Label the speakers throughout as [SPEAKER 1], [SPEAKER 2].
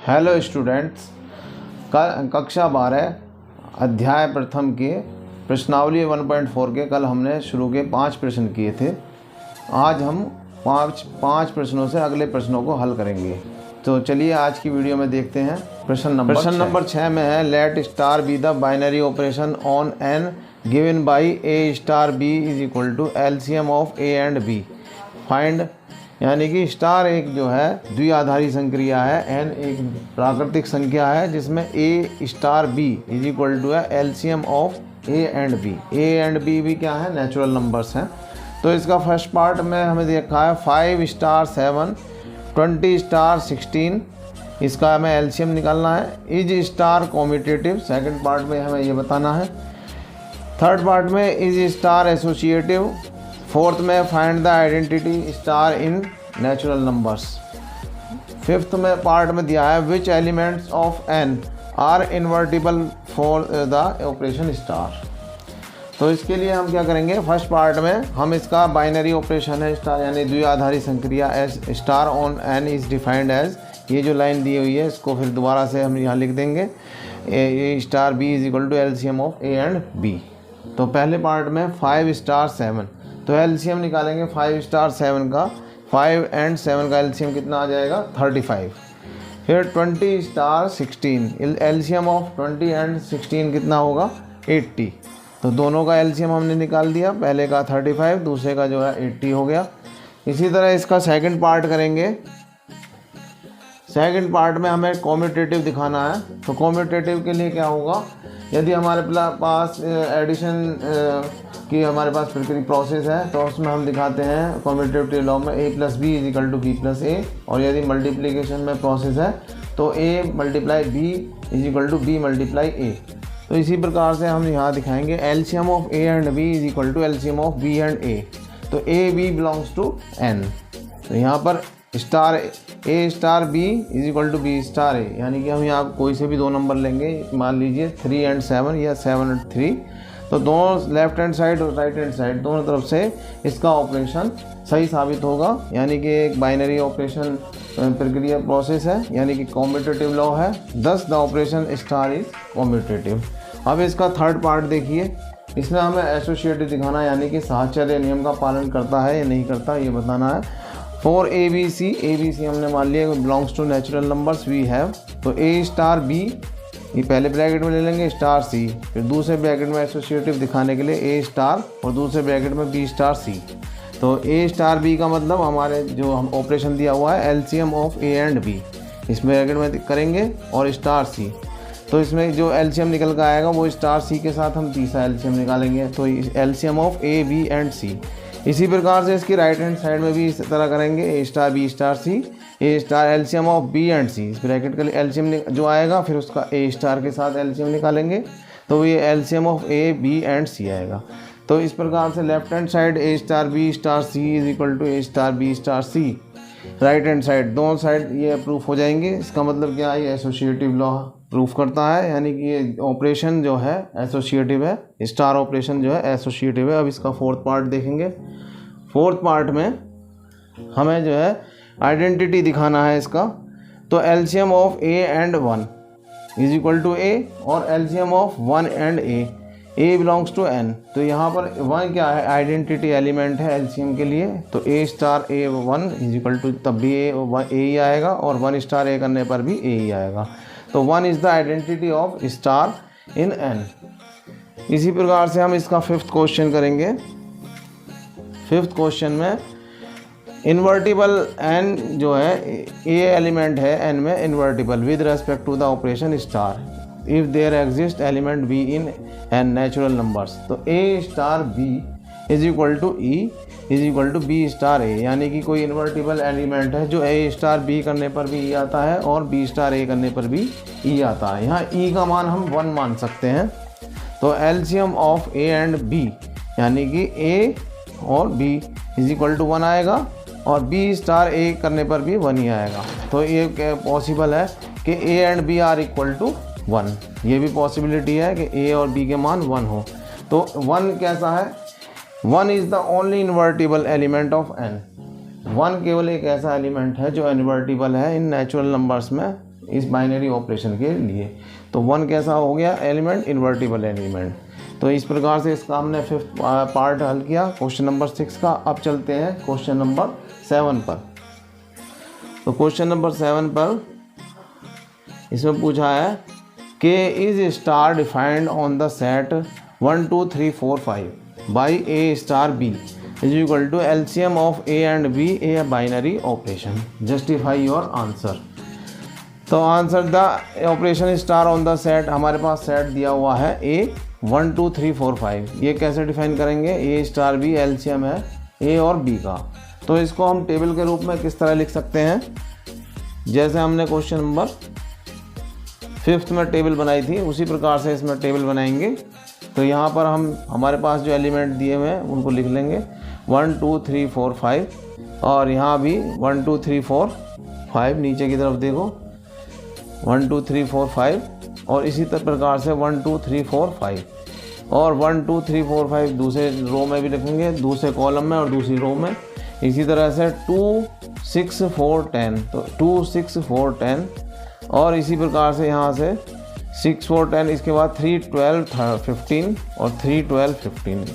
[SPEAKER 1] Hello students, कक्षा 12 अध्याय प्रथम के प्रश्नावली 1.4 के कल हमने शुरू के 5 प्रश्न किए थे। आज हम पाँच प्रश्नों से अगले प्रश्नों को हल करेंगे। तो चलिए आज की वीडियो में देखते हैं। प्रश्न नंबर 6 में है let star B the binary operation on N given by a star b is equal to LCM of a and b. Find, यानी कि स्टार एक जो है द्विआधारी संक्रिया है, एन एक प्राकृतिक संख्या है जिसमें a star b is equal to है LCM of a and b. A and b भी क्या है, नेचुरल नंबर्स हैं। तो इसका फर्स्ट पार्ट में हमें देखा है 5 स्टार 7 20 स्टार 16, इसका हमें एलसीएम निकालना है। Is star commutative, second part में हमें ये बताना है। थर्ड पार्ट में इज स्टार एसोसिएटिव। फोर्थ में find the identity star in natural numbers. Fifth में पार्ट में दिया है which elements of N are invertible for the operation star. तो इसके लिए हम क्या करेंगे, फर्स्ट पार्ट में हम इसका बाइनरी ऑपरेशन है स्टार यानी द्विआधारी संक्रिया S star on N is defined as, ये जो लाइन दी हुई है इसको फिर दोबारा से हम यहाँ लिख देंगे a star b is equal to LCM of a and b. तो पहले पार्ट में 5 स्टार 7, तो एलसीएम निकालेंगे 5 स्टार 7 का। 5 एंड 7 का एलसीएम कितना आ जाएगा, 35। फिर 20 स्टार 16, एलसीएम ऑफ 20 एंड 16 कितना होगा, 80। तो दोनों का एलसीएम हमने निकाल दिया, पहले का 35, दूसरे का जो है 80 हो गया। इसी तरह इसका सेकंड पार्ट करेंगे। सेकंड पार्ट में हमें कॉम्यूटेटिव दिखाना है। तो कॉम्यूटेटिव के लिए क्या होगा, यदि हमारे पास एडिशन की हमारे पास प्रक्रिया प्रोसेस है तो उसमें हम दिखाते हैं कॉम्यूटेटिव लॉ में a plus b is equal to b plus a, और यदि मल्टीप्लिकेशन में प्रोसेस है तो a multiply b is equal to b multiply a. तो इसी प्रकार से हम यहाँ दिखाएंगे LCM of a and b is equal to LCM of b and a. तो a b belongs to n, तो यहाँ पर star a star b is equal to b star a, यानी कि हम यहाँ कोई से भी दो नंबर लेंगे, मान लीजिए 3 एंड 7 या 7 एंड 3। तो दोनों लेफ्ट हैंड साइड और राइट हैंड साइड दोनों तरफ से इसका ऑपरेशन सही साबित होगा, यानी कि एक बाइनरी ऑपरेशन प्रक्रिया प्रोसेस है, यानी कि कॉम्यूटेटिव लॉ है। दस the operation star is commutative. अब इसका थर्ड पार्ट देखिए, इसमें हमें एसोसिएटिव दिखाना है, यानी कि साहचर्य नियम का पालन करता है या नहीं करता ये बताना है। फॉर ए बी सी हमने मान लिया belongs to natural numbers we have. तो ए स्टार बी ये पहले ब्रैकेट में ले लेंगे स्टार सी, फिर दूसरे ब्रैकेट में एसोसिएटिव दिखाने के लिए ए स्टार और दूसरे ब्रैकेट में बी स्टार सी। तो ए स्टार बी का मतलब हमारे जो हम ऑपरेशन दिया हुआ है LCM of a and b, इस ब्रैकेट में करेंगे और स्टार सी। तो इसमें जो एलसीएम निकल कर आएगा वो स्टार सी के साथ हम तीसरा एलसीएम निकालेंगे, तो LCM of a b and c. इसी प्रकार से इसकी राइट हैंड साइड में भी इस तरह करेंगे a star b star c, a star LCM of b and c. इस ब्रैकेट का एलसीएम जो आएगा फिर उसका ए स्टार के साथ एलसीएम निकालेंगे, तो ये LCM of a b and c आएगा। तो इस प्रकार से left hand side a star b star c is equal to a star b star c, right hand side दोनों साइड ये प्रूफ हो जाएंगे। इसका मतलब क्या है, ये एसोसिएटिव लॉ प्रूफ करता है, यानी कि ये ऑपरेशन जो है एसोसिएटिव है, स्टार ऑपरेशन जो है एसोसिएटिव है। अब इसका फोर्थ पार्ट देखेंगे। फोर्थ पार्ट में हमें जो है आइडेंटिटी दिखाना है इसका। तो LCM of a and 1 is equal to a, और LCM of 1 and a belongs to n. तो यहाँ पर 1 क्या है, आइडेंटिटी एलिमेंट है एलसीएम के लिए। तो a star a 1 is equal to तब भी ए ही आएगा, और 1 स्टार ए करने पर भी ए ही आएगा। तो 1 is the identity of star in n. इसी प्रकार से हम इसका फिफ्थ क्वेश्चन करेंगे। फिफ्थ क्वेश्चन में इन्वर्टिबल एन जो है ए एलिमेंट है एन में invertible with respect to the operation star if there exist element b in n natural numbers. तो a star b is equal to e is equal to b star a, यानी कि कोई invertible element है जो ए star B करने पर भी ई आता है और बी स्टार ए करने पर भी ई आता है। यहाँ ई का मान हम 1 मान सकते हैं। तो LCM of a and b, यानी कि ए और बी इज इक्वल टू 1 आएगा, और बी स्टार ए करने पर भी 1 ही आएगा। तो ये पॉसिबल है कि a and b are equal to 1, ये भी पॉसिबिलिटी है कि ए और बी के मान 1 हो। तो 1 कैसा है, 1 is the only invertible element of N. 1 केवल एक ऐसा एलिमेंट है जो इन्वर्टिबल है इन नेचुरल नंबर्स में इस बाइनरी ऑपरेशन के लिए। तो 1 कैसा हो गया एलिमेंट, इन्वर्टिबल एलिमेंट। तो इस प्रकार से इसका हमने 5th पार्ट हल किया क्वेश्चन नंबर 6 का। अब चलते हैं क्वेश्चन नंबर 7 पर। तो क्वेश्चन नंबर 7 पर इसमें पूछा है कि is star defined on the set 1 2 3 4 5 by a star b is equal to LCM of a and b a binary operation, justify your answer. तो answer the operation star on the set, हमारे पास set दिया हुआ है ए 1 2 3 4 5। ये कैसे define करेंगे, a star B LCM है ए और बी का। तो इसको हम टेबल के रूप में किस तरह लिख सकते हैं, जैसे हमने क्वेश्चन नंबर 5th में टेबल बनाई थी उसी प्रकार से इसमें टेबल बनाएंगे। तो यहाँ पर हम हमारे पास जो एलिमेंट दिए हुए हैं उनको लिख लेंगे 1 2 3 4 5, और यहाँ भी 1 2 3 4 5, नीचे की तरफ देखो 1 2 3 4 5, और इसी प्रकार से 1 2 3 4 5, और 1 2 3 4 5 दूसरे रो में भी लिखेंगे, दूसरे कॉलम में और दूसरी रो में। इसी तरह से 2 6 4 10, तो 2 6 4 10, और इसी प्रकार से यहाँ से 6 4 10, इसके बाद 3 12 15 और 3 12 15,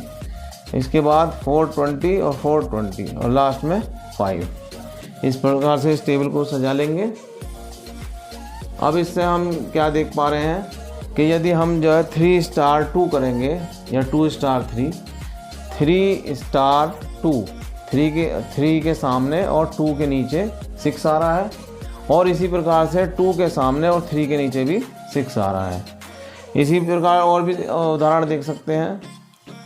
[SPEAKER 1] इसके बाद 4 20 और 4 20, और लास्ट में 5। इस प्रकार से इस टेबल को सजा लेंगे। अब इससे हम क्या देख पा रहे हैं कि यदि हम जो है 3 स्टार 2 करेंगे या 2 स्टार 3, 3 स्टार 2, 3 के सामने और 2 के नीचे 6 आ रहा है, और इसी प्रकार से 2 के सामने और 3 के नीचे भी 6 आ रहा है। इसी प्रकार और भी उदाहरण देख सकते हैं,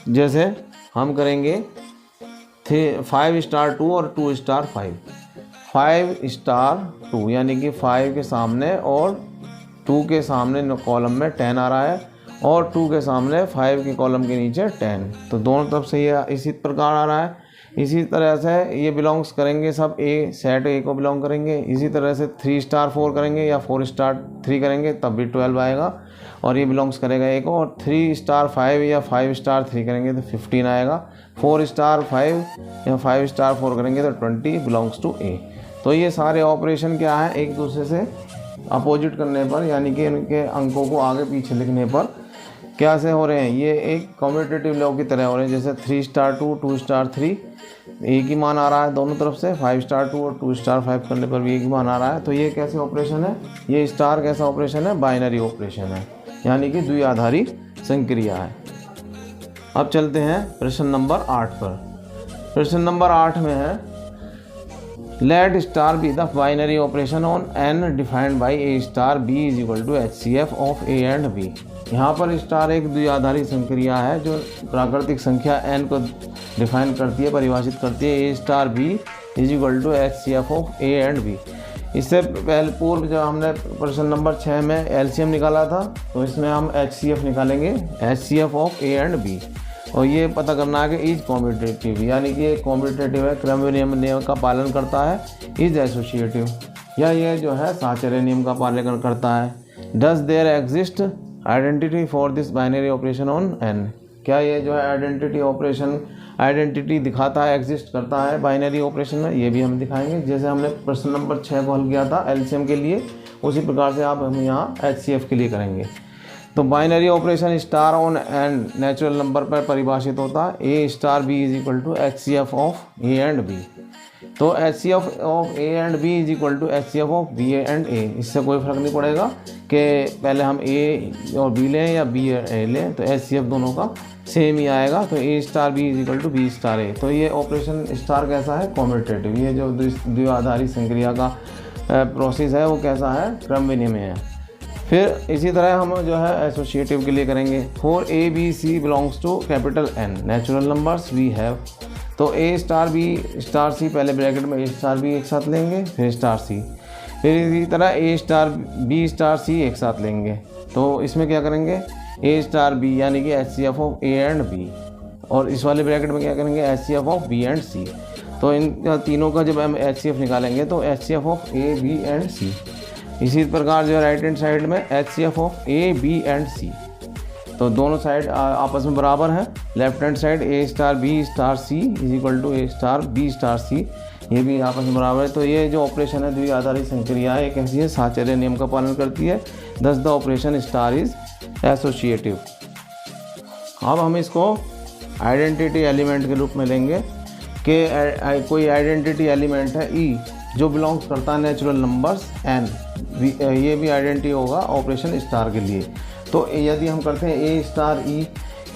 [SPEAKER 1] जैसे हम करेंगे 5 स्टार 2 और 2 स्टार 5, 5 स्टार 2 यानी कि 5 के सामने और 2 के सामने कॉलम में 10 आ रहा है, और 2 के सामने 5 के कॉलम के नीचे 10, तो दोनों तरफ से ये इसी प्रकार आ रहा है। इसी तरह से ये बिलोंग्स करेंगे सब ए, सेट ए को बिलोंग करेंगे। इसी तरह से 3 स्टार 4 करेंगे या 4 स्टार 3 करेंगे तब भी 12 आएगा, और ये बिलोंग्स करेगा ए को। और 3 स्टार 5 या 5 स्टार 3 करेंगे तो 15 आएगा। 4 स्टार 5 या 5 स्टार 4 करेंगे तो 20 बिलोंग्स टू ए। तो ये सारे ऑपरेशन क्या है, एक दूसरे से अपोजिट करने पर, यानी कि इनके अंकों को आगे पीछे लिखने पर कैसे हो रहे हैं, ये एक कम्यूटेटिव लॉ की तरह हो रहे हैं। जैसे 3 स्टार 2 2 स्टार 3 एक ही मान आ रहा है दोनों तरफ से, 5 स्टार 2 और 2 स्टार 5 करने पर भी एक ही मान आ रहा है। तो ये कैसे ऑपरेशन है, ये स्टार कैसा ऑपरेशन है, बाइनरी ऑपरेशन है, यानी कि द्विआधारी संक्रिया है। अब चलते हैं प्रश्न नंबर 8 पर। प्रश्न नंबर 8 में है let star B the binary operation on N defined by a star b is equal to HCF of a and b. यहाँ पर स्टार एक द्विआधारी संक्रिया है जो प्राकृतिक संख्या n को डिफाइन करती है, परिभाषित करती है। A star b is equal to HCF of a and b. इससे पहले पूर्व जब हमने प्रश्न नंबर 6 में एलसीएम निकाला था, तो इसमें हम HCF निकालेंगे, HCF of a and b. और ये पता करना है कि इज कॉम्पिटेटिव, यानी कि एक कॉम्पिटेटिव है, क्रम नियम का पालन करता है। इज एसोसिएटिव, या ये जो है साहचर्य नियम का पालन करता है। Does there exist identity for this binary operation on N, क्या ये जो है आइडेंटिटी दिखाता है, एग्जिस्ट करता है बाइनरी ऑपरेशन में, ये भी हम दिखाएंगे। जैसे हमने प्रश्न नंबर 6 को हल किया था एलसीएम के लिए, उसी प्रकार से आप हम यहाँ HCF के लिए करेंगे। तो binary operation star on n natural number पर परिभाषित होता है। A star b is equal to HCF of a and b. तो HCF of a and b is equal to HCF of b and a. इससे कोई फर्क नहीं पड़ेगा कि पहले हम ए और बी लें या बी ए लें, तो HCF दोनों का सेम ही आएगा। तो a star b is equal to b star a. तो ये ऑपरेशन स्टार कैसा है, कॉम्यूटेटिव। ये जो द्विआधारी संक्रिया का प्रोसेस है वो कैसा है, क्रम विनिमय है। फिर इसी तरह हम जो है एसोसिएटिव के लिए करेंगे। For a B c belongs to capital N natural numbers we have. तो a star b star c, पहले ब्रैकेट में ए स्टार बी एक साथ लेंगे, फिर स्टार सी, फिर इसी तरह ए स्टार बी स्टार सी एक साथ लेंगे। तो इसमें क्या करेंगे, ए स्टार बी यानी कि HCF of a and b, और इस वाले ब्रैकेट में क्या करेंगे, HCF of b and c. तो इन तीनों का जब हम HCF निकालेंगे तो HCF of a b and c. इसी प्रकार जो राइट हैंड साइड में HCF of a b and c. तो दोनों साइड आपस में बराबर हैं। Left hand side a star b star c is equal to a star b star c, ये भी आपस में बराबर है। तो ये जो ऑपरेशन है द्विआधारी संक्रिया है, एक ऐसी है साचर्य नियम का पालन करती है। दस the operation star is associative. अब हम इसको आइडेंटिटी एलिमेंट के रूप में लेंगे कि कोई आइडेंटिटी एलिमेंट है ई जो बिलोंग्स करता है नेचुरल नंबर्स एन, ये भी आइडेंटिटी होगा ऑपरेशन स्टार के लिए। तो यदि हम करते हैं a star e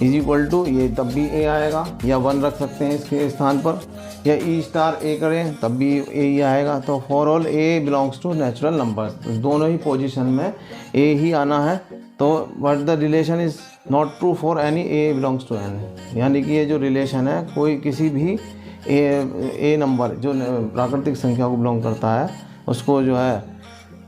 [SPEAKER 1] is equal to, ये तब भी ए आएगा, या 1 रख सकते हैं इसके स्थान पर, या ई स्टार ए करें तब भी ए ही आएगा। तो for all a belongs to natural numbers, दोनों ही पोजीशन में ए ही आना है। तो but the relation is not true for any a belongs to N, यानी कि ये जो रिलेशन है कोई किसी भी ए नंबर जो प्राकृतिक संख्या को बिलोंग करता है उसको जो है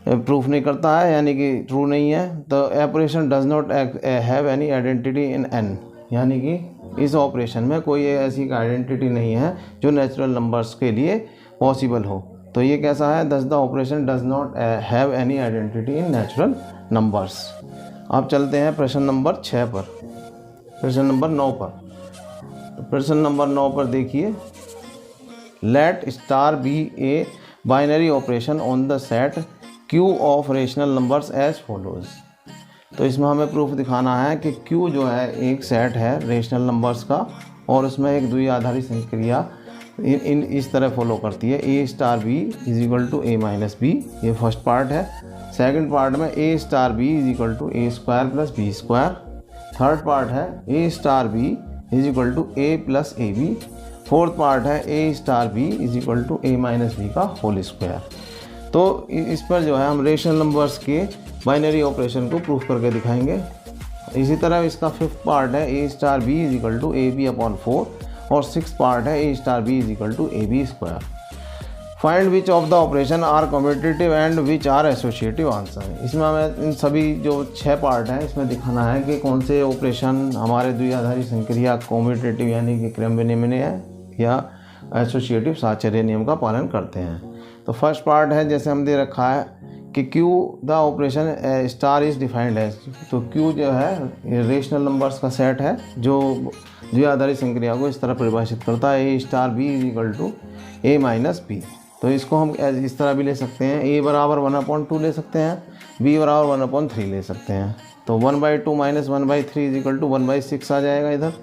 [SPEAKER 1] प्रूफ नहीं करता है, यानी कि ट्रू नहीं है। तो operation does not have any identity in an, यानी कि इस ऑपरेशन में कोई ऐसी आइडेंटिटी नहीं है जो नेचुरल नंबर्स के लिए पॉसिबल हो। तो ये कैसा है, दस the operation does not have any identity in natural numbers. अब चलते हैं प्रश्न नंबर 6 पर, प्रश्न नंबर 9 पर। प्रश्न नंबर 9 पर देखिए, let star be a binary operation on the set Q of rational numbers as follows. तो इसमें हमें प्रूफ दिखाना है कि Q जो है एक सेट है रेशनल नंबर्स का और उसमें एक द्विआधारी संक्रिया इन इस तरह फॉलो करती है, a star b is equal to a minus b, ये फर्स्ट पार्ट है। सेकंड पार्ट में a star b is equal to a square plus b square. Third part है a star b is equal to a plus a b. Fourth part है a star b is equal to a minus b का whole square. तो इस पर जो है हम rational numbers के बाइनरी ऑपरेशन को प्रूफ करके दिखाएंगे। इसी तरह इसका फिफ्थ पार्ट है a star b is equal to a b upon 4 और सिक्स पार्ट है a star b is equal to a b square. Find which of the operation are commutative and which are associative answer. इसमें हमें इन सभी जो 6 part हैं इसमें दिखाना है कि कौन से ऑपरेशन हमारे द्विआधारी संक्रिया कम्यूटेटिव यानी कि क्रम विनिमय है या एसोसिएटिव साचर्य नियम का पालन करते हैं। तो फर्स्ट पार्ट है जैसे हम दे रखा है कि Q the operation star is defined है। तो Q जो है रेशनल नंबर्स का सेट है जो द्विआधारी संक्रिया को इस तरह परिभाषित करता है, a star b is equal to a minus b. तो इसको हम इस तरह भी ले सकते हैं, ए बराबर 1/2 ले सकते हैं, बी बराबर 1/3 ले सकते हैं। तो 1/2 माइनस 1/3 इज इक्वल टू 1/6 आ जाएगा इधर।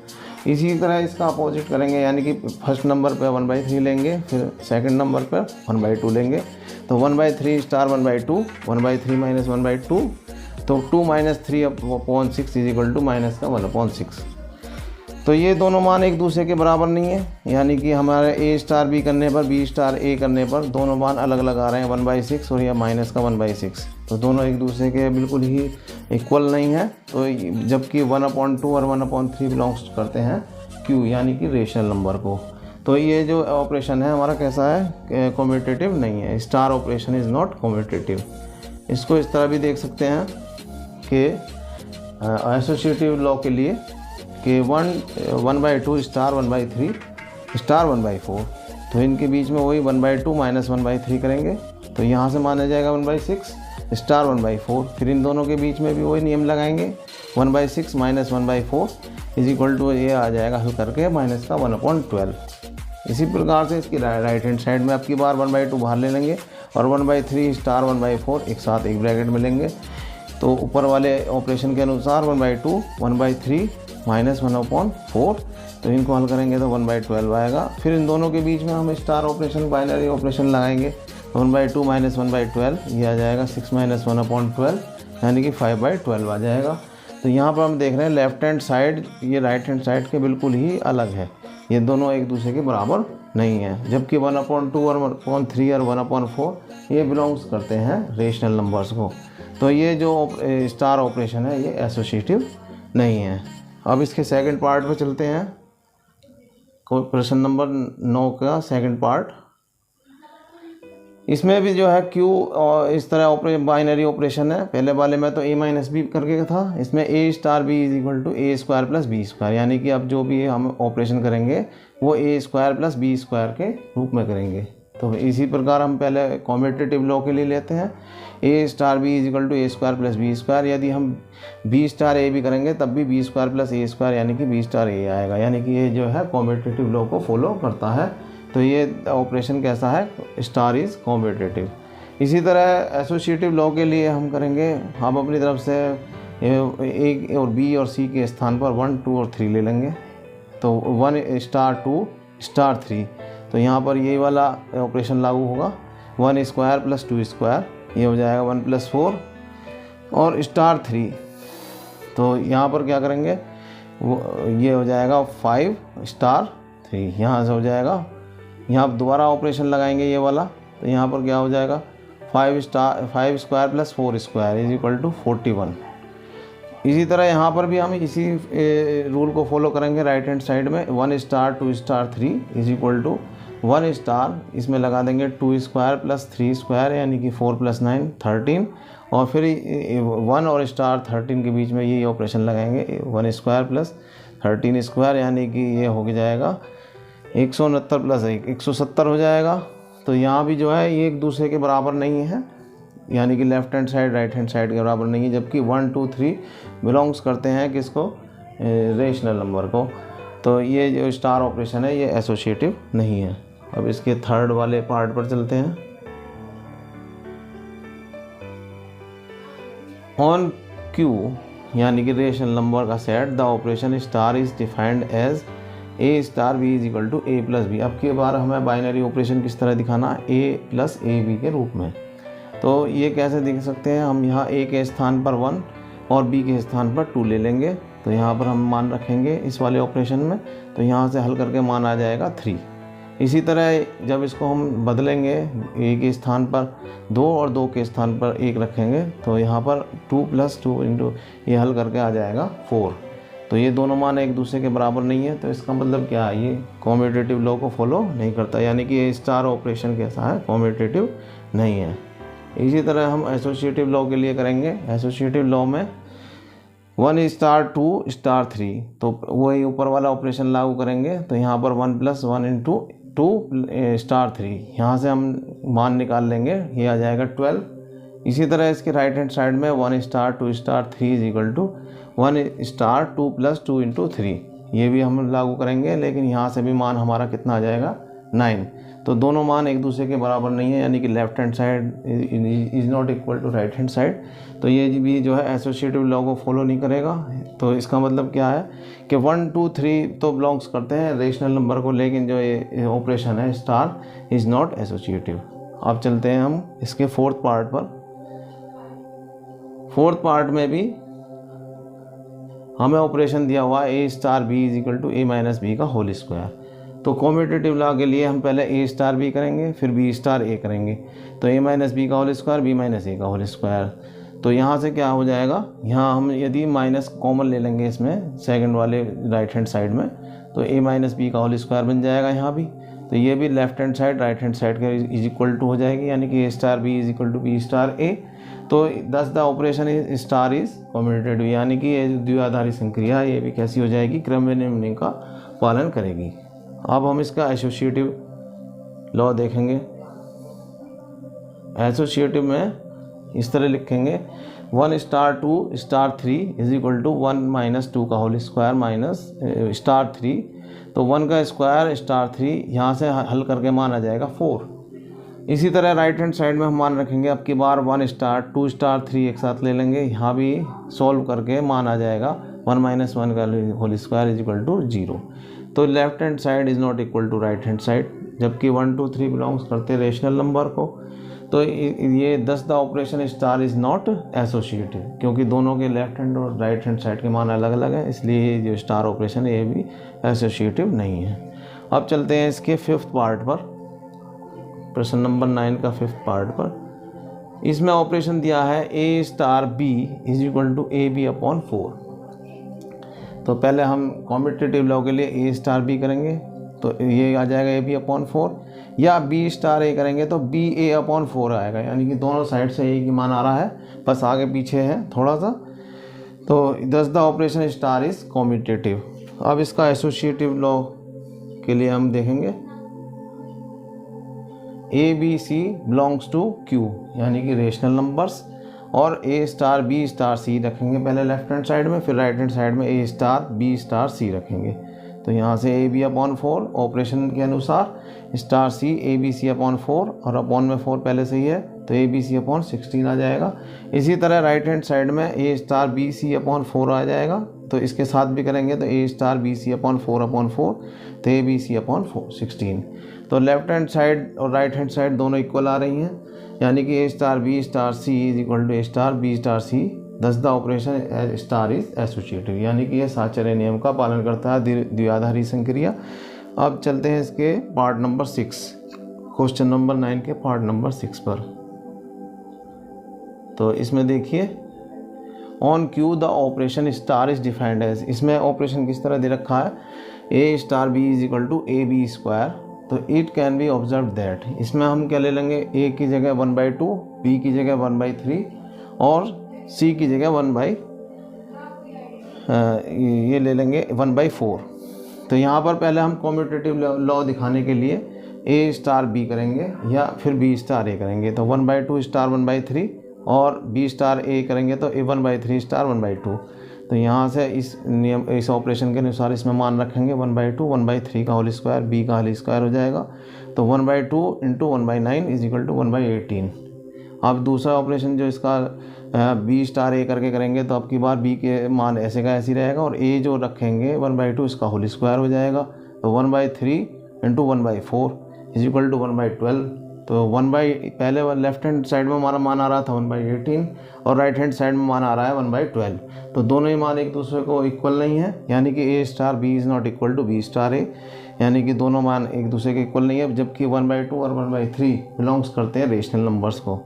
[SPEAKER 1] इसी तरह इसका अपोजिट करेंगे, यानी कि फर्स्ट नंबर पे 1/3 लेंगे, फिर सेकंड नंबर पे 1/2 लेंगे। तो 1/3 स्टार 1/2, 1/3 माइनस 1/2, तो 2 minus 3/6 is equal to minus का 1/6। तो ये दोनों मान एक दूसरे के बराबर नहीं है, यानी कि हमारे ए स्टार बी करने पर बी स्टार ए करने पर दोनों मान अलग अलग आ रहे हैं, 1/6 और यह माइनस का 1/6। तो दोनों एक दूसरे के बिल्कुल ही इक्वल नहीं है। तो जबकि 1/2 और 1/3 बिलोंग्स करते हैं Q यानी कि रेशनल नंबर को। तो ये जो ऑपरेशन है हमारा कैसा है, कम्यूटेटिव नहीं है। Star operation is not commutative. इसको इस तरह भी देख सकते हैं कि एसोसिएटिव लॉ के लिए कि 1/2 स्टार 1/3 स्टार 1/4, तो इनके बीच में वही 1/2 माइनस 1/3 करेंगे, तो यहाँ से माना जाएगा 1/6 स्टार 1/4। फिर इन दोनों के बीच में भी वही नियम लगाएंगे, 1/6 माइनस 1/4 इज इक्वल टू ये आ जाएगा हल करके माइनस का 1/12। इसी प्रकार से इसकी राइट हैंड साइड में आपकी बार 1/2 बाहर ले लेंगे और 1/3 स्टार 1/4 एक साथ एक ब्रैकेट में लेंगे। तो ऊपर वाले ऑपरेशन के अनुसार 1/2 1/3 माइनस 1/4, तो इनको हल करेंगे तो 1/12 आएगा। फिर इन दोनों के बीच में हम स्टार ऑपरेशन बाइनरी ऑपरेशन लगाएंगे, 1/2 माइनस 1/12 ये आ जाएगा 6 माइनस 1/12 यानी कि 5/12 आ जाएगा। तो यहाँ पर हम देख रहे हैं लेफ्ट हैंड साइड ये राइट हैंड साइड के बिल्कुल ही अलग है, ये दोनों एक दूसरे के बराबर नहीं है। जबकि 1/2 और 1/3 और 1/4 ये बिलोंग्स करते हैं रेशनल नंबर्स को। तो ये जो स्टार ऑपरेशन है ये एसोसिएटिव नहीं है। अब इसके सेकंड पार्ट पे चलते हैं, प्रश्न नंबर 9 का सेकंड पार्ट। इसमें भी जो है Q और इस तरह बाइनरी ऑपरेशन है। पहले वाले में तो a माइनस बी करके था, इसमें a star b is equal to a square plus b square, यानी कि अब जो भी हम ऑपरेशन करेंगे वो a square plus b square के रूप में करेंगे। तो इसी प्रकार हम पहले कम्यूटेटिव लॉ के लिए लेते हैं, a star b is equal to a square plus b square. यदि हम b स्टार a भी करेंगे तब भी b square plus a square यानी कि बी स्टार a आएगा, यानी कि ये जो है कम्यूटेटिव लॉ को फॉलो करता है। तो ये ऑपरेशन कैसा है, स्टार इज़ कॉम्पिटिटिव। इसी तरह एसोसिएटिव लॉ के लिए हम करेंगे, हम अपनी तरफ से ए और बी और सी के स्थान पर 1, 2 और 3 ले लेंगे। तो 1 स्टार 2 स्टार 3, तो यहाँ पर यही वाला ऑपरेशन लागू होगा। 1 स्क्वायर प्लस 2 स्क्वायर, ये हो जाएगा 1 + 4 और स्टार 3, तो यहाँ पर क्या करेंगे, वो ये हो जाएगा 5 स्टार 3, यहाँ से हो जाएगा। यहाँ दोबारा ऑपरेशन लगाएंगे ये वाला, तो यहाँ पर क्या हो जाएगा 5 स्क्वायर प्लस 4 स्क्वायर = 41। इसी तरह यहाँ पर भी हम इसी रूल को फॉलो करेंगे राइट हैंड साइड में। 1 स्टार 2 स्टार 3 = 1 स्टार, इसमें लगा देंगे 2 स्क्वायर प्लस 3 स्क्वायर यानी कि 4 + 9 13, और फिर 1 और स्टार 13 के बीच में ये ऑपरेशन लगाएंगे 1 स्क्वायर प्लस 13 स्क्वायर यानी कि ये हो जाएगा 169 + 1 170 हो जाएगा। तो यहाँ भी जो है ये एक दूसरे के बराबर नहीं है, यानी कि left hand side right hand side के बराबर नहीं है, जबकि 1, 2, 3 बिलोंग्स करते हैं किसको, रेशनल नंबर को। तो ये जो स्टार ऑपरेशन है ये एसोसिएटिव नहीं है। अब इसके थर्ड वाले पार्ट पर चलते हैं। ऑन क्यू यानी कि रेशनल नंबर का सेट, the operation star is defined as A star B = A + B। अब की बार हमें बाइनरी ऑपरेशन किस तरह दिखाना, A + AB के रूप में। तो ये कैसे देख सकते हैं, हम यहाँ A के स्थान पर 1 और B के स्थान पर 2 ले लेंगे। तो यहाँ पर हम मान रखेंगे इस वाले ऑपरेशन में, तो यहाँ से हल करके मान आ जाएगा 3। इसी तरह जब इसको हम बदलेंगे, A के स्थान पर 2 और 2 के स्थान पर 1 रखेंगे, तो यहाँ पर 2 + 2 ये हल करके आ जाएगा 4। तो ये दोनों मान एक दूसरे के बराबर नहीं है, तो इसका मतलब क्या है, ये कॉम्पिटिटिव लॉ को फॉलो नहीं करता, यानी कि ये स्टार ऑपरेशन कैसा है, कॉम्पिटिटिव नहीं है। इसी तरह हम एसोसिएटिव लॉ के लिए करेंगे। एसोसिएटिव लॉ में 1 स्टार 2 स्टार 3, तो वही ऊपर वाला ऑपरेशन लागू करेंगे। तो यहाँ पर 1 + 1 × 2 स्टार 3, यहाँ से हम मान निकाल लेंगे, ये आ जाएगा 12। इसी तरह इसके राइट हैंड साइड में 1 स्टार 2 स्टार 3 = 1 स्टार 2 + 2 × 3, ये भी हम लागू करेंगे, लेकिन यहाँ से भी मान हमारा कितना आ जाएगा 9। तो दोनों मान एक दूसरे के बराबर नहीं है, यानी कि left hand side is not equal to right hand side. तो ये भी जो है एसोसिएटिव लॉ को फॉलो नहीं करेगा। तो इसका मतलब क्या है कि 1, 2, 3 तो बिलोंग्स करते हैं रेशनल नंबर को, लेकिन जो ये ऑपरेशन है स्टार इज़ नॉट एसोसिएटिव। अब चलते हैं हम इसके फोर्थ पार्ट पर। फोर्थ पार्ट में भी हमें ऑपरेशन दिया हुआ A star B = A - B का होल स्क्वायर। तो कॉम्पिटिटिव लॉ के लिए हम पहले A स्टार B करेंगे, फिर B स्टार A करेंगे। तो A - B का होल स्क्वायर, B - A का होल स्क्वायर। तो यहाँ से क्या हो जाएगा, यहाँ हम यदि माइनस कॉमन ले लेंगे इसमें सेकंड वाले राइट हैंड साइड में, तो A - B का होल स्क्वायर बन जाएगा यहाँ भी। तो ये भी left hand side right hand side के = हो जाएगी, यानी कि A star B = B star A। तो 10 the operation star is competitive, यानी कि ये जो द्विआधारी संक्रिया ये भी कैसी हो जाएगी, क्रम नियम का पालन करेगी। अब हम इसका एसोसिएटिव लॉ देखेंगे। एसोसिएटिव में इस तरह लिखेंगे 1 स्टार 2 स्टार 3 = 1 - 2 का होल स्क्वायर माइनस स्टार 3। तो 1 का स्क्वायर स्टार 3, यहाँ से हल करके मान आ जाएगा 4। इसी तरह राइट हैंड साइड में हम मान रखेंगे, अब की बार 1 स्टार 2 स्टार 3 एक साथ ले लेंगे, यहाँ भी सॉल्व करके मान आ जाएगा 1 - 1 का होल स्क्वायर = 0। तो left hand side is not equal to right hand side, जबकि 1, 2, 3 बिलोंग्स करते रेशनल नंबर को। तो ये 10 the operation star is not associative, क्योंकि दोनों के लेफ्ट हैंड और राइट हैंड साइड के मान अलग अलग हैं, इसलिए जो स्टार ऑपरेशन है ये भी एसोसिएटिव नहीं है। अब चलते हैं इसके फिफ्थ पार्ट पर, प्रश्न नंबर 9 का फिफ्थ पार्ट पर। इसमें ऑपरेशन दिया है A स्टार B = AB/4। तो पहले हम कॉम्पिटिटिव लॉ के लिए A स्टार B करेंगे, तो ये आ जाएगा AB/4, या B स्टार A करेंगे तो BA/4 आएगा, यानी कि दोनों साइड से एक ही मान आ रहा है, बस आगे पीछे है थोड़ा सा। तो 10 the operation star is competitive. अब इसका एसोसिएटिव लॉ के लिए हम देखेंगे ABC बिलोंग्स टू Q, यानी कि रेशनल नंबर्स, और A star B star C रखेंगे पहले लेफ्ट हैंड साइड में, फिर राइट हैंड साइड में A star B star C रखेंगे। तो यहाँ से ए बी अपॉन 4 ऑपरेशन के अनुसार star c a B c upon 4 और अपॉन में 4 पहले से ही है तो ए बी सी अपॉन 16 आ जाएगा। इसी तरह राइट हैंड साइड में a star b c upon 4 आ जाएगा, तो इसके साथ भी करेंगे तो a star b c upon 4 तो ए बी सी अपॉन 16। तो लेफ्ट हैंड साइड और राइट हैंड साइड दोनों इक्वल आ रही हैं, यानी कि a star b star c is equal to a star b star c, thus the operation star is associative, यानी कि यह साहचर्य नियम का पालन करता है द्विआधारी संक्रिया। अब चलते हैं इसके पार्ट नंबर 6, क्वेश्चन नंबर 9 के पार्ट नंबर 6 पर। तो इसमें देखिए on q the operation star is defined as, इसमें ऑपरेशन किस तरह दे रखा है, a star b is equal to a b square, तो it can be observe that, इसमें हम क्या ले लेंगे, ए की जगह 1/2, बी की जगह 1/3 और सी की जगह 1/, ये ले लेंगे 1/4। तो यहाँ पर पहले हम कॉम्यूटेटिव लॉ दिखाने के लिए ए स्टार बी करेंगे या फिर बी स्टार ए करेंगे, तो 1/2 स्टार 1/3 और बी स्टार ए करेंगे तो ए 1/3 स्टार 1/2। तो यहाँ से इस नियम इस ऑपरेशन के अनुसार इसमें मान रखेंगे 1/2 1/3 का होल स्क्वायर बी का होल स्क्वायर हो जाएगा, तो 1/2 इंटू 1/9 इज इक्वल टू 1/18। अब दूसरा ऑपरेशन जो इसका बी स्टार ए करके करेंगे तो अब की बार बी के मान ऐसे का ऐसे ही रहेगा और ए जो रखेंगे 1/2 इसका होल स्क्वायर हो जाएगा, तो 1/3 इंटू 1/4 इज इक्वल टू 1/12। तो पहले लेफ्ट हैंड साइड में हमारा मान आ रहा था 1/18 और राइट हैंड साइड में मान आ रहा है 1/12, तो दोनों ही मान एक दूसरे को इक्वल नहीं है, यानी कि a star b is not equal to b star a, यानी कि दोनों मान एक दूसरे के इक्वल नहीं है, जबकि 1/2 और 1/3 बिलोंग्स करते हैं रेशनल नंबर्स को।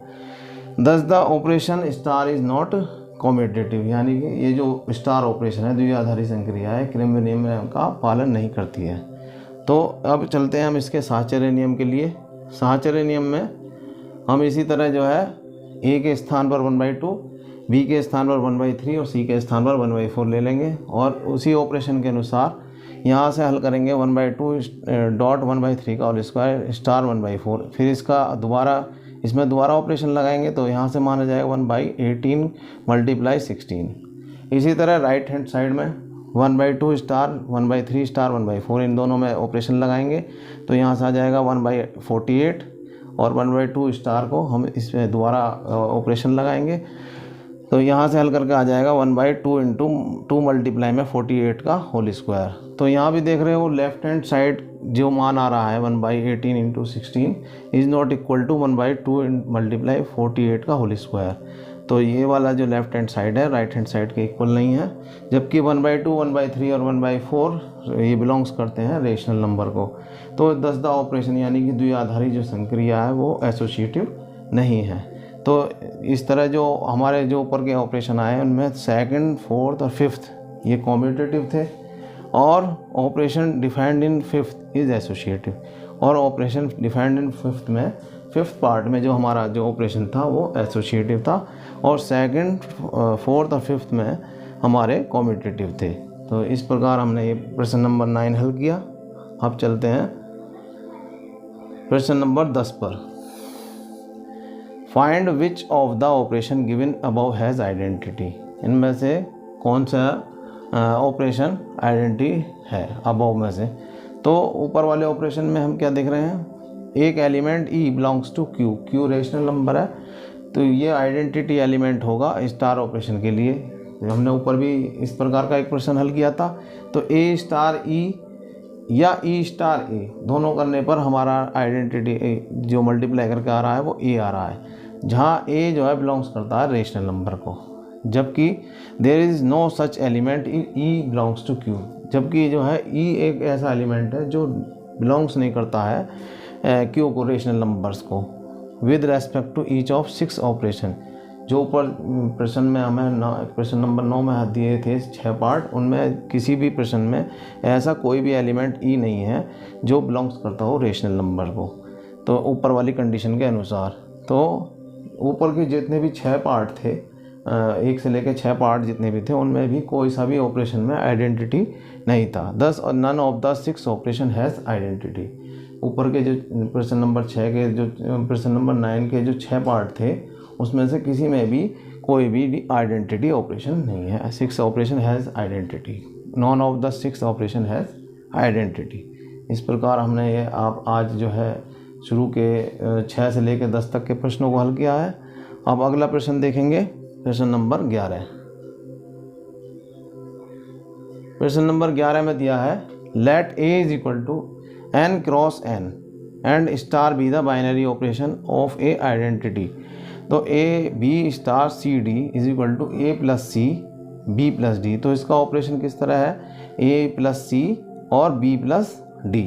[SPEAKER 1] दस the operation star is not commutative, यानी कि ये जो स्टार ऑपरेशन है द्विआधारी संक्रिया है, क्रेमर नियम का पालन नहीं करती है। तो अब चलते हैं हम इसके साहचर्य नियम के लिए। साहचर्य नियम में हम इसी तरह जो है ए के स्थान पर 1/2, बी के स्थान पर 1/3 और सी के स्थान पर 1/4 ले लेंगे और उसी ऑपरेशन के अनुसार यहाँ से हल करेंगे 1/2 डॉट 1/3 का होल स्क्वायर स्टार 1/4, फिर इसका इसमें दोबारा ऑपरेशन लगाएंगे तो यहाँ से माना जाएगा 1/18 मल्टीप्लाई 16। इसी तरह राइट हैंड साइड में 1/2 स्टार 1/3 स्टार 1/4 इन दोनों में ऑपरेशन लगाएंगे तो यहाँ से आ जाएगा 1/48 और 1/2 स्टार को हम इसमें दोबारा ऑपरेशन लगाएंगे तो यहाँ से हल करके आ जाएगा 1/2 इंटू 2 मल्टीप्लाई में 48 का होल स्क्वायर। तो यहाँ भी देख रहे हो लेफ्ट हैंड साइड जो मान आ रहा है 1/18 into 16 is not equal to 1/2 multiply 48 का होल स्क्वायर। तो ये वाला जो लेफ्ट हैंड साइड है राइट हैंड साइड के इक्वल नहीं है, जबकि 1/2 1/3 और 1/4 ये बिलोंग्स करते हैं रेशनल नंबर को। तो दस द ऑपरेशन यानी कि द्विआधारी जो संक्रिया है वो एसोसिएटिव नहीं है। तो इस तरह जो हमारे जो ऊपर के ऑपरेशन आए उनमें सेकंड, फोर्थ और फिफ्थ ये कॉम्यूटेटिव थे और operation defined in fifth is associative, और ऑपरेशन डिफाइंड इन फिफ्थ में फिफ्थ पार्ट में जो हमारा जो ऑपरेशन था वो एसोसिएटिव था और सेकंड, फोर्थ और फिफ्थ में हमारे कॉम्यूटेटिव थे। तो इस प्रकार हमने ये प्रश्न नंबर 9 हल किया। अब चलते हैं प्रश्न नंबर 10 पर। Find which of the operation given above has identity, इनमें से कौन सा ऑपरेशन आइडेंटिटी है अबव में से। तो ऊपर वाले ऑपरेशन में हम क्या देख रहे हैं, एक element e belongs to Q, Q rational number है तो ये आइडेंटिटी एलिमेंट होगा स्टार ऑपरेशन के लिए। हमने ऊपर भी इस प्रकार का एक प्रश्न हल किया था। तो ए स्टार ई या ई स्टार ए दोनों करने पर हमारा आइडेंटिटी जो मल्टीप्लाई करके आ रहा है वो ए आ रहा है, जहाँ ए जो है बिलोंग्स करता है रेशनल नंबर को, जबकि there is no such element e belongs to Q, जबकि जो है ई एक ऐसा एलिमेंट है जो बिलोंग्स नहीं करता है क्यू को रेशनल नंबर्स को with respect to each of 6 operation. जो ऊपर प्रश्न में हमें प्रश्न नंबर 9 में दिए थे 6 पार्ट, उनमें किसी भी प्रश्न में ऐसा कोई भी एलिमेंट ई नहीं है जो बिलोंग्स करता हो रेशनल नंबर को। तो ऊपर वाली कंडीशन के अनुसार तो ऊपर के जितने भी 6 पार्ट थे, 1 से लेकर 6 पार्ट जितने भी थे, उनमें भी कोई सा भी ऑपरेशन में आइडेंटिटी नहीं था। दस और none of the 6 operation has identity. ऊपर के जो प्रश्न नंबर 6 के जो प्रश्न नंबर 9 के जो 6 पार्ट थे उसमें से किसी में भी कोई भी आइडेंटिटी ऑपरेशन नहीं है। 6 operation has identity, none of the 6 operation has identity. इस प्रकार हमने ये आप आज जो है शुरू के 6 से लेकर 10 तक के प्रश्नों को हल किया है। अब अगला प्रश्न देखेंगे, प्रश्न नंबर 11। प्रश्न नंबर 11 में दिया है let A is equal to n cross n and star B the binary operation of a identity. तो a B star C d is equal to a plus c b plus d. तो इसका operation किस तरह है, ए plus C और B plus d.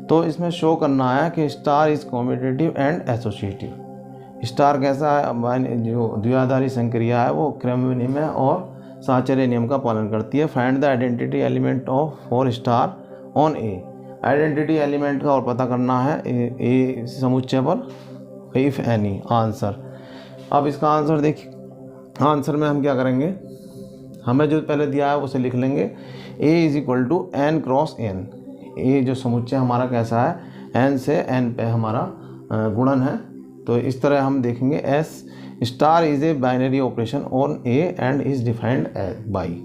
[SPEAKER 1] तो इसमें show करना है कि star is commutative and associative. Star कैसा है, जो द्विआधारी संक्रिया है वो क्रमविनिमय है और साहचर्य नियम का पालन करती है। Find the identity element of for star on A. Identity element का और पता करना है ए समुच्चय पर, इफ एनी। आंसर, अब इसका आंसर देखिए। आंसर में हम क्या करेंगे, हमें जो पहले दिया है उसे लिख लेंगे। A is equal to n cross n. A जो समुच्चय हमारा कैसा है, एन से एन पे हमारा गुणन है। तो इस तरह हम देखेंगे as star is a binary operation on A and is defined by.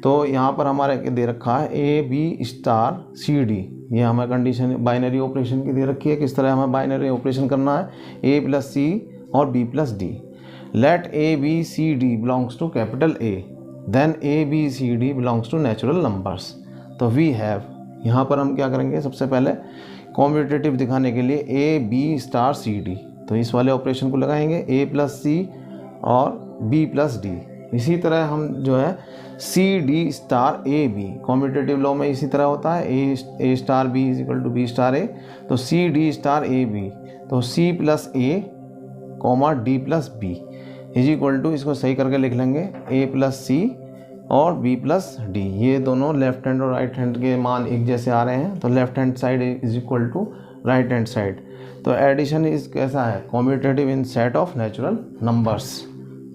[SPEAKER 1] तो यहाँ पर हमारे दे रखा है A B star C D, ये हमें कंडीशन बाइनरी ऑपरेशन की दे रखी है। किस तरह हमें बाइनरी ऑपरेशन करना है, ए प्लस सी और B plus D. Let A B C D belongs to capital A, then A B C D belongs to natural numbers. तो वी हैव, यहाँ पर हम क्या करेंगे, सबसे पहले कॉम्यूटेटिव दिखाने के लिए A B star C D, तो इस वाले ऑपरेशन को लगाएंगे ए प्लस सी और बी प्लस डी। इसी तरह हम जो है c d star a b, commutative law में इसी तरह होता है, a star b is equal to b star a. तो c d star a b, तो c plus a comma d plus b is equal to, इसको सही करके लिख लेंगे, ए प्लस सी और बी प्लस डी। ये दोनों लेफ्ट हैंड और राइट हैंड के मान एक जैसे आ रहे हैं, तो left hand side is equal to right hand side. तो एडिशन इज कैसा है, commutative in set of natural numbers.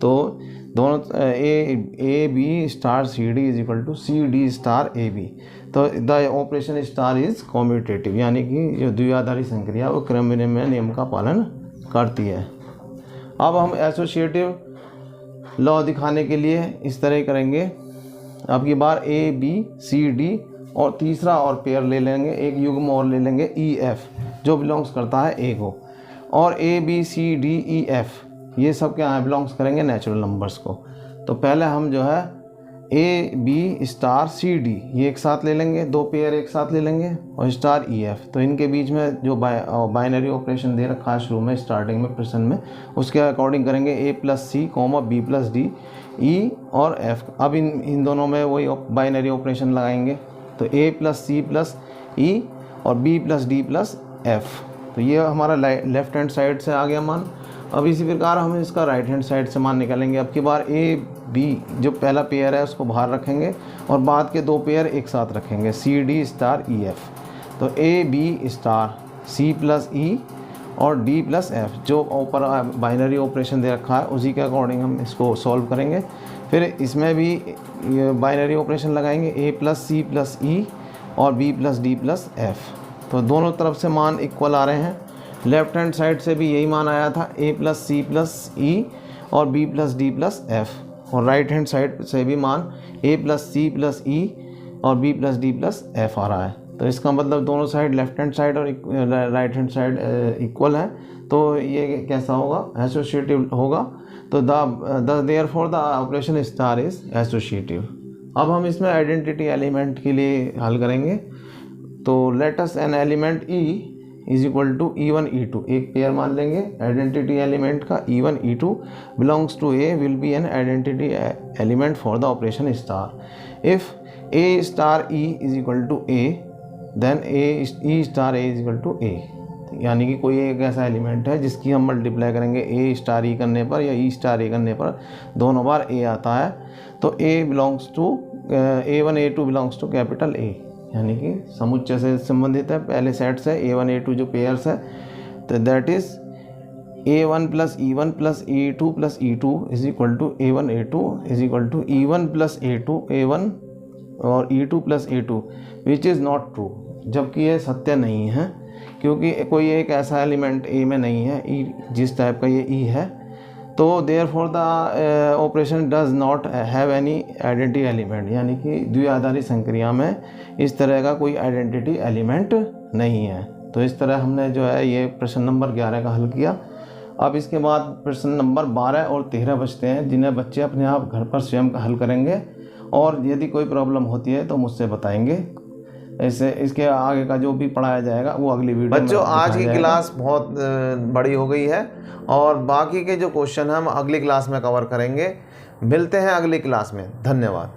[SPEAKER 1] तो दोनों a B star C d is equal to c d star a b. तो the operation star is commutative, यानी कि जो द्विआधारी संक्रिया वो क्रमविनिमय नियम का पालन करती है। अब हम एसोसिएटिव लॉ दिखाने के लिए इस तरह करेंगे। अब की बार ए बी सी डी और तीसरा और पेयर ले लेंगे, एक युग्म और ले लेंगे ई एफ, जो बिलोंग्स करता है ए को। और A B C D E F ये सब क्या है, बिलोंग्स करेंगे नेचुरल नंबर्स को। तो पहले हम जो है A B star C D ये एक साथ ले लेंगे, दो पेयर एक साथ ले लेंगे और स्टार ई एफ। तो इनके बीच में जो बाइनरी ऑपरेशन दे रखा है शुरू में स्टार्टिंग में प्रश्न में, उसके अकॉर्डिंग करेंगे a plus c comma b plus d e और एफ। अब इन दोनों में वही बाइनरी ऑपरेशन लगाएंगे, तो ए प्लस सी प्लस ई और B plus D plus F. तो ये हमारा लेफ्ट हैंड साइड से आ गया मान। अब इसी प्रकार हम इसका राइट हैंड साइड से मान निकालेंगे। अब की बार ए बी जो पहला पेयर है उसको बाहर रखेंगे और बाद के दो पेयर एक साथ रखेंगे, c d star e f. तो a B star c plus ई और डी प्लस एफ, जो ऊपर बाइनरी ऑपरेशन दे रखा है उसी के अकॉर्डिंग हम इसको सॉल्व करेंगे। फिर इसमें भी बाइनरी ऑपरेशन लगाएंगे, ए प्लस सी प्लस ई और B plus D plus F. तो दोनों तरफ से मान इक्वल आ रहे हैं। लेफ्ट हैंड साइड से भी यही मान आया था, ए प्लस सी प्लस ई और B plus D plus f. और राइट हैंड साइड से भी मान ए प्लस सी प्लस ई और B plus D plus f आ रहा है। तो इसका मतलब दोनों साइड लेफ्ट हैंड साइड और राइट हैंड साइड इक्वल है। तो ये कैसा होगा, एसोसिएटिव होगा। तो therefore the operation star is associative. अब हम इसमें आइडेंटिटी एलिमेंट के लिए हल करेंगे। तो let us an element E is equal to E1 E2, एक पेयर मान लेंगे आइडेंटिटी एलिमेंट का E1 E2 belongs to a will be an identity element for the operation star. If a star e is equal to a then e star a is equal to a. यानी कि कोई एक ऐसा element है जिसकी हम multiply करेंगे a star ई करने पर या ई स्टार ए करने पर दोनों बार ए आता है। तो a belongs to A1 A2 belongs to capital a, यानी कि समुच्चय से संबंधित है पहले सेट से A1 A2 जो पेयर्स है। तो that is A1 plus E1 plus E2 plus E2 is equal to A1 A2 is equal to E1 plus A2 A1 और E2 plus A2 which is not true, जबकि ये सत्य नहीं है क्योंकि कोई एक ऐसा एलिमेंट ए में नहीं है। ई जिस टाइप का ये ई है तो therefore the operation does not have any identity element, यानी कि द्विआधारी संक्रिया में इस तरह का कोई आइडेंटिटी एलिमेंट नहीं है। तो इस तरह हमने जो है ये प्रश्न नंबर 11 का हल किया। अब इसके बाद प्रश्न नंबर 12 और 13 बचते हैं, जिन्हें बच्चे अपने आप घर पर स्वयं हल करेंगे, और यदि कोई प्रॉब्लम होती है तो मुझसे बताएंगे। ऐसे इसके आगे का जो भी पढ़ाया जाएगा वो अगली वीडियो में
[SPEAKER 2] बच्चों आज की
[SPEAKER 1] जाएगा।
[SPEAKER 2] क्लास बहुत बड़ी हो गई है और बाकी के जो क्वेश्चन हम अगली क्लास में कवर करेंगे। मिलते हैं अगली क्लास में। धन्यवाद।